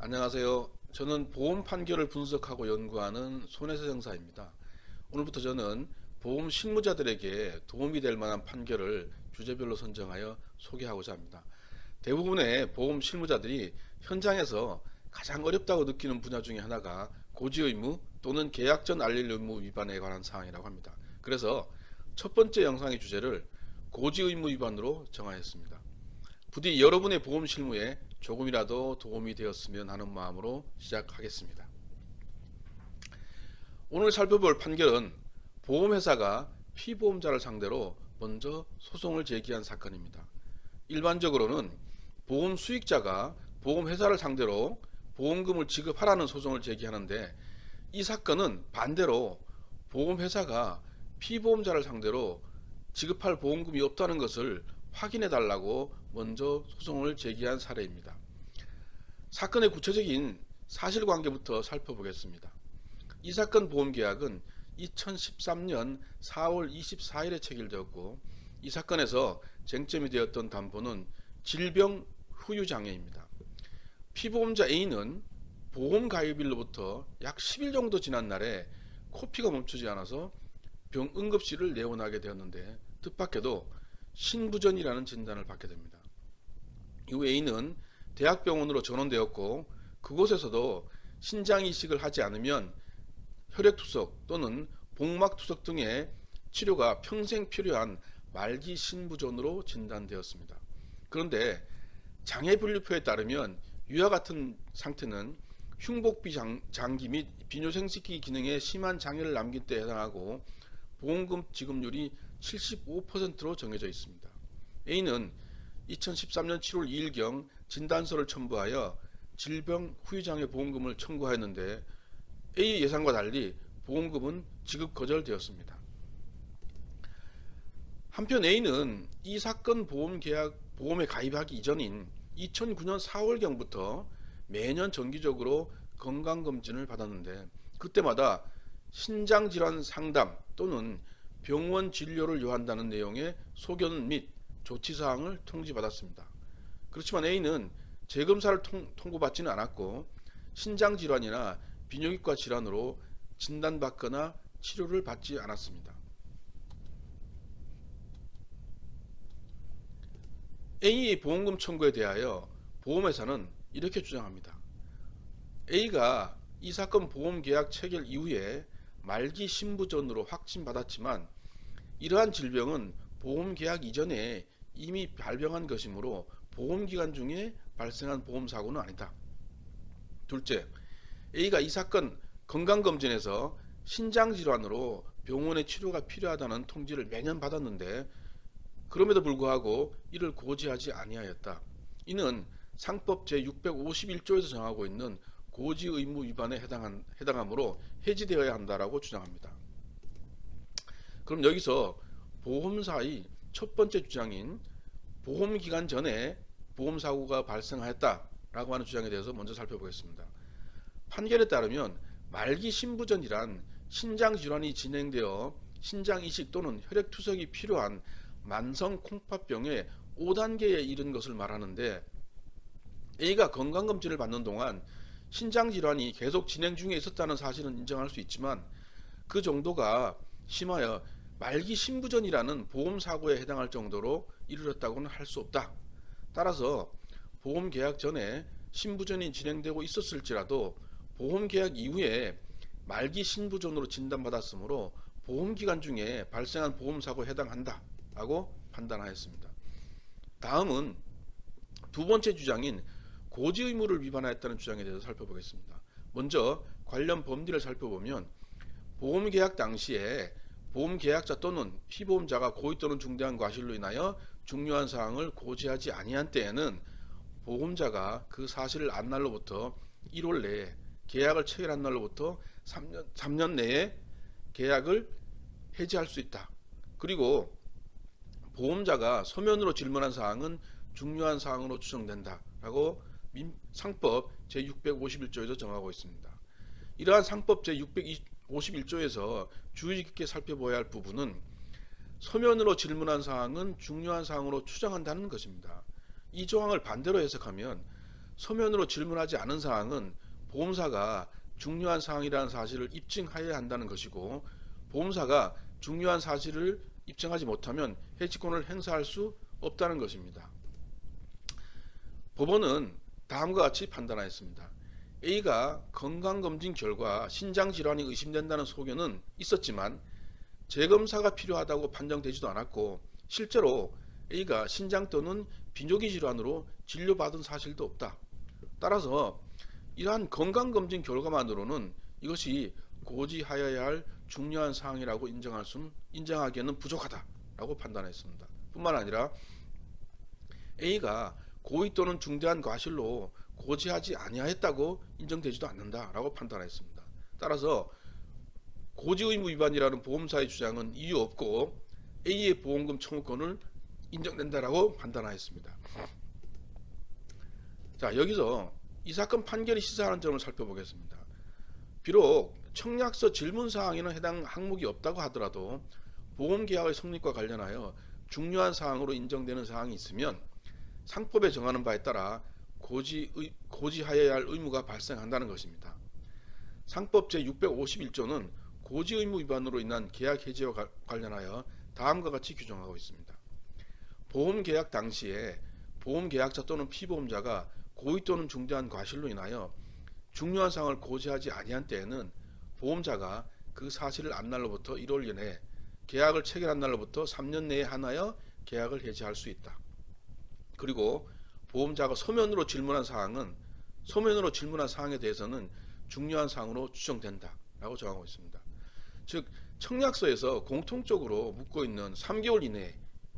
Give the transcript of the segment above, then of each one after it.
안녕하세요. 저는 보험 판결을 분석하고 연구하는 손혜세 형사입니다. 오늘부터 저는 보험 실무자들에게 도움이 될 만한 판결을 주제별로 선정하여 소개하고자 합니다. 대부분의 보험 실무자들이 현장에서 가장 어렵다고 느끼는 분야 중에 하나가 고지 의무 또는 계약 전 알릴 의무 위반에 관한 사항이라고 합니다. 그래서 첫 번째 영상의 주제를 고지 의무 위반으로 정하였습니다. 부디 여러분의 보험 실무에 조금이라도 도움이 되었으면 하는 마음으로 시작하겠습니다. 오늘 살펴볼 판결은 보험회사가 피보험자를 상대로 먼저 소송을 제기한 사건입니다. 일반적으로는 보험 수익자가 보험회사를 상대로 보험금을 지급하라는 소송을 제기하는데, 이 사건은 반대로 보험회사가 피보험자를 상대로 지급할 보험금이 없다는 것을 확인해 달라고 먼저 소송을 제기한 사례입니다. 사건의 구체적인 사실관계부터 살펴보겠습니다. 이 사건 보험계약은 2013년 4월 24일에 체결되었고, 이 사건에서 쟁점이 되었던 담보는 질병 후유장애입니다. 피보험자 A는 보험 가입일로부터 약 10일 정도 지난 날에 코피가 멈추지 않아서 응급실을 내원하게 되었는데, 뜻밖에도 신부전이라는 진단을 받게 됩니다. 이후 A는 대학병원으로 전원되었고, 그곳에서도 신장 이식을 하지 않으면 혈액투석 또는 복막투석 등의 치료가 평생 필요한 말기 신부전으로 진단되었습니다. 그런데 장애분류표에 따르면 위와 같은 상태는 흉복비 장기 및 비뇨생식기 기능에 심한 장애를 남긴 때 해당하고, 보험금 지급률이 75%로 정해져 있습니다. A는 2013년 7월 2일경 진단서를 첨부하여 질병 후유장애 보험금을 청구하였는데, A의 예상과 달리 보험금은 지급 거절되었습니다. 한편 A는 이 사건 보험에 가입하기 이전인 2009년 4월경부터 매년 정기적으로 건강검진을 받았는데, 그때마다 신장질환 상담 또는 병원 진료를 요한다는 내용의 소견 및 조치사항을 통지받았습니다. 그렇지만 A는 재검사를 통보받지는 않았고, 신장질환이나 비뇨기과 질환으로 진단받거나 치료를 받지 않았습니다. A의 보험금 청구에 대하여 보험회사는 이렇게 주장합니다. A가 이 사건 보험계약 체결 이후에 말기 신부전으로 확진받았지만, 이러한 질병은 보험계약 이전에 이미 발병한 것이므로 보험기간 중에 발생한 보험사고는 아니다. 둘째, A가 이 사건 건강검진에서 신장질환으로 병원의 치료가 필요하다는 통지를 매년 받았는데, 그럼에도 불구하고 이를 고지하지 아니하였다. 이는 상법 제651조에서 정하고 있는 고지 의무 위반에 해당하므로 해지되어야 한다라고 주장합니다. 그럼 여기서 보험사의 첫 번째 주장인 보험기간 전에 보험사고가 발생하였다라고 하는 주장에 대해서 먼저 살펴보겠습니다. 판결에 따르면 말기 신부전이란 신장질환이 진행되어 신장이식 또는 혈액투석이 필요한 만성 콩팥병의 5단계에 이른 것을 말하는데, A가 건강검진을 받는 동안 신장질환이 계속 진행 중에 있었다는 사실은 인정할 수 있지만, 그 정도가 심하여 말기 신부전이라는 보험사고에 해당할 정도로 이르렀다고는 할 수 없다. 따라서 보험계약 전에 신부전이 진행되고 있었을지라도 보험계약 이후에 말기 신부전으로 진단받았으므로 보험기간 중에 발생한 보험사고에 해당한다 라고 판단하였습니다. 다음은 두 번째 주장인 고지 의무를 위반하였다는 주장에 대해서 살펴보겠습니다. 먼저 관련 범위를 살펴보면, 보험계약 당시에 보험계약자 또는 피보험자가 고의 또는 중대한 과실로 인하여 중요한 사항을 고지하지 아니한 때에는 보험자가 그 사실을 안 날로부터 1월 내에, 계약을 체결한 날로부터 3년 내에 계약을 해지할 수 있다. 그리고 보험자가 서면으로 질문한 사항은 중요한 사항으로 추정된다라고 상법 제651조에서 정하고 있습니다. 이러한 상법 제651조에서 주의 깊게 살펴봐야 할 부분은 서면으로 질문한 사항은 중요한 사항으로 추정한다는 것입니다. 이 조항을 반대로 해석하면 서면으로 질문하지 않은 사항은 보험사가 중요한 사항이라는 사실을 입증하여야 한다는 것이고, 보험사가 중요한 사실을 입증하지 못하면 해지권을 행사할 수 없다는 것입니다. 법원은 다음과 같이 판단하였습니다. A가 건강검진 결과 신장질환이 의심된다는 소견은 있었지만 재검사가 필요하다고 판정되지도 않았고, 실제로 A가 신장 또는 비뇨기 질환으로 진료받은 사실도 없다. 따라서 이러한 건강검진 결과만으로는 이것이 고지하여야 할 중요한 사항이라고 인정하기에는 부족하다라고 판단했습니다. 뿐만 아니라 A가 고의 또는 중대한 과실로 고지하지 아니하였다고 인정되지도 않는다라고 판단했습니다. 따라서 고지 의무 위반이라는 보험사의 주장은 이유 없고 A의 보험금 청구권을 인정된다라고 판단하였습니다. 자, 여기서 이 사건 판결이 시사하는 점을 살펴보겠습니다. 비록 청약서 질문사항에는 해당 항목이 없다고 하더라도 보험계약의 성립과 관련하여 중요한 사항으로 인정되는 사항이 있으면 상법에 정하는 바에 따라 고지하여야 할 의무가 발생한다는 것입니다. 상법 제651조는 고지 의무 위반으로 인한 계약 해지와 관련하여 다음과 같이 규정하고 있습니다. 보험계약 당시에 보험계약자 또는 피보험자가 고의 또는 중대한 과실로 인하여 중요한 사항을 고지하지 아니한 때에는 보험자가 그 사실을 안 날로부터 1월 이내, 계약을 체결한 날로부터 3년 내에 한하여 계약을 해지할 수 있다. 그리고 보험자가 서면으로 질문한 사항에 대해서는 중요한 사항으로 추정된다라고 정하고 있습니다. 즉 청약서에서 공통적으로 묻고 있는 3개월 이내,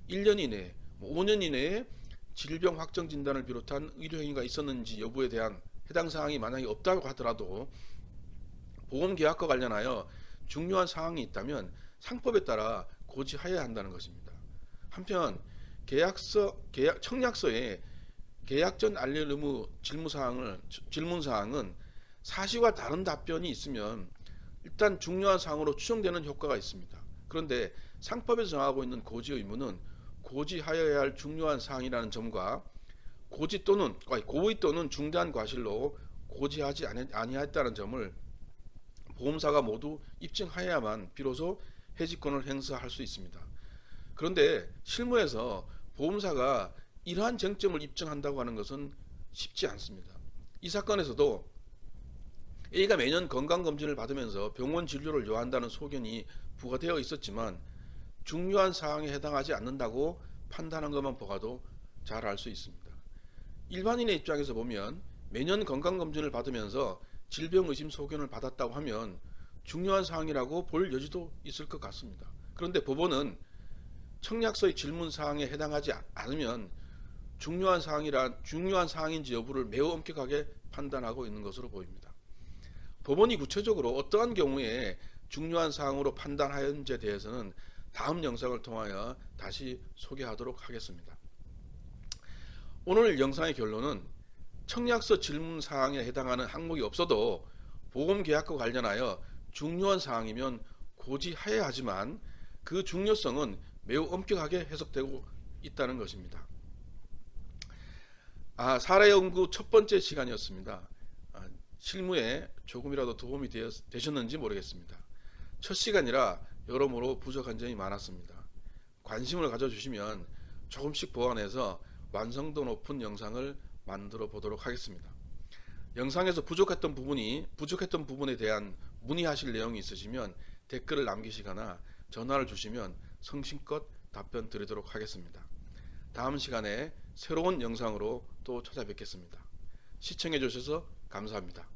1년 이내, 5년 이내에 질병 확정 진단을 비롯한 의료행위가 있었는지 여부에 대한 해당 사항이 만약에 없다고 하더라도 보험계약과 관련하여 중요한 사항이 있다면 상법에 따라 고지하여야 한다는 것입니다. 한편 청약서에 계약 전 알릴 의무 질문사항은 사실과 다른 답변이 있으면 일단 중요한 사항으로 추정되는 효과가 있습니다. 그런데 상법에서 정하고 있는 고지 의무는 고지하여야 할 중요한 사항이라는 점과 고의 또는 중대한 과실로 고지하지 아니하였다는 점을 보험사가 모두 입증하여야만 비로소 해지권을 행사할 수 있습니다. 그런데 실무에서 보험사가 이러한 쟁점을 입증한다고 하는 것은 쉽지 않습니다. 이 사건에서도 A가 매년 건강검진을 받으면서 병원 진료를 요한다는 소견이 부과되어 있었지만 중요한 사항에 해당하지 않는다고 판단한 것만 보아도 잘 알 수 있습니다. 일반인의 입장에서 보면 매년 건강검진을 받으면서 질병 의심 소견을 받았다고 하면 중요한 사항이라고 볼 여지도 있을 것 같습니다. 그런데 법원은 청약서의 질문 사항에 해당하지 않으면 중요한 사항인지 여부를 매우 엄격하게 판단하고 있는 것으로 보입니다. 법원이 구체적으로 어떠한 경우에 중요한 사항으로 판단하였는지에 대해서는 다음 영상을 통하여 다시 소개하도록 하겠습니다. 오늘 영상의 결론은 청약서 질문 사항에 해당하는 항목이 없어도 보험계약과 관련하여 중요한 사항이면 고지하여야 하지만 그 중요성은 매우 엄격하게 해석되고 있다는 것입니다. 사례 연구 첫 번째 시간이었습니다. 실무에 조금이라도 도움이 되셨는지 모르겠습니다. 첫 시간이라 여러모로 부족한 점이 많았습니다. 관심을 가져주시면 조금씩 보완해서 완성도 높은 영상을 만들어 보도록 하겠습니다. 영상에서 부족했던 부분에 대한 문의하실 내용이 있으시면 댓글을 남기시거나 전화를 주시면 성심껏 답변 드리도록 하겠습니다. 다음 시간에 새로운 영상으로 또 찾아뵙겠습니다. 시청해 주셔서 감사합니다.